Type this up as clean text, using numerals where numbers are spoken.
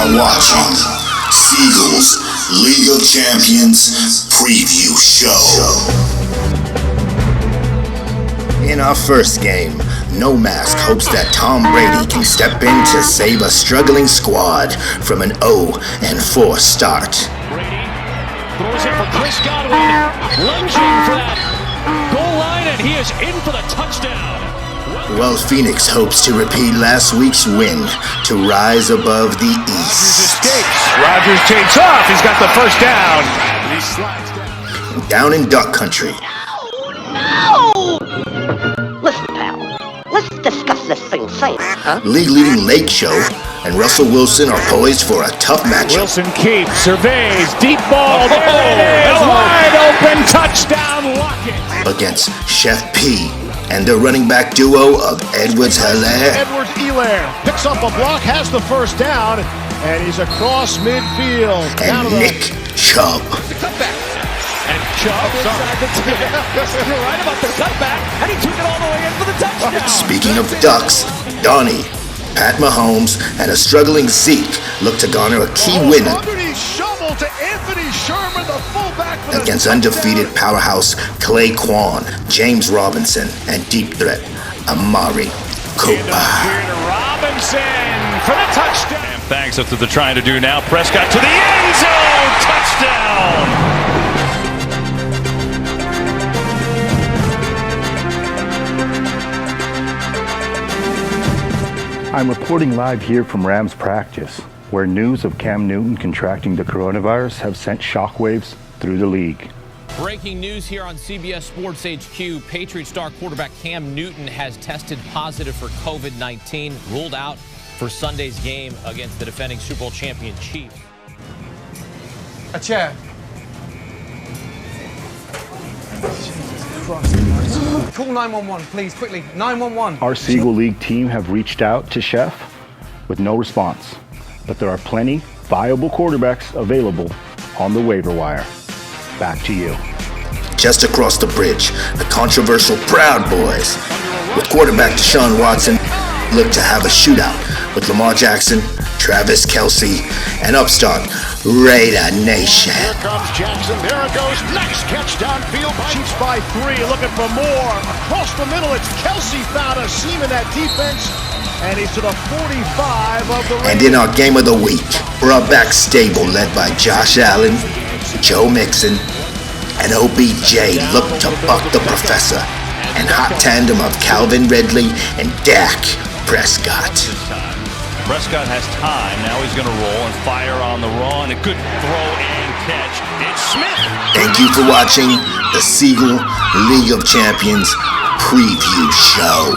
are watching Seagull's League of Champions preview show. In our first game, No Mask hopes that Tom Brady can step in to save a struggling squad from an 0-4 start. Brady throws it for Chris Godwin, lunging for that goal line, and he is in for the touchdown. While Phoenix hopes to repeat last week's win to rise above the East. Rodgers takes off. He's got the first down. He slides down. Down in Duck Country. No! Listen, pal. Let's discuss this thing safe, huh? League-leading Lake Show and Russell Wilson are poised for a tough matchup. Wilson keeps, surveys, deep ball. There it is. Wide open touchdown. Lockett. Against Chef P and the running back duo of Edwards-Hilaire. Edwards-Hilaire picks up a block, has the first down, and he's across midfield. And Nick Chubb. The cutback. And Chubb inside the 10. You're right about the cutback, and he took it all the way in for the touchdown. Speaking of ducks, Donnie, Pat Mahomes, and a struggling Zeke look to garner a key win To Anthony Sherman, the fullback against undefeated powerhouse Clay Quan, James Robinson, and deep threat Amari Cooper. Robinson for the touchdown. And thanks, that's what they're trying to do now. Prescott to the end zone. Touchdown. I'm reporting live here from Rams practice, where news of Cam Newton contracting the coronavirus have sent shockwaves through the league. Breaking news here on CBS Sports HQ. Patriot star quarterback Cam Newton has tested positive for COVID-19, ruled out for Sunday's game against the defending Super Bowl champion Chiefs. A chair. Call 911, please, quickly. 911. Our Seagull League team have reached out to Chef with no response, but there are plenty viable quarterbacks available on the waiver wire. Back to you. Just across the bridge, the controversial Proud Boys, with quarterback Deshaun Watson, look to have a shootout with Lamar Jackson, Travis Kelce, and upstart Raider Nation. Here comes Jackson. There it goes. Nice catch downfield. Chiefs by 3. Looking for more. Across the middle, it's Kelce found a seam in that defense. And he's to the 45 of the Raiders. And in our game of the week, our back stable led by Josh Allen, Joe Mixon, and OBJ look to buck the professor, and hot tandem of Calvin Ridley and Dak Prescott. Prescott has time. Now he's going to roll and fire on the run. A good throw and catch. It's Smith. Thank you for watching the Seagull League of Champions preview show.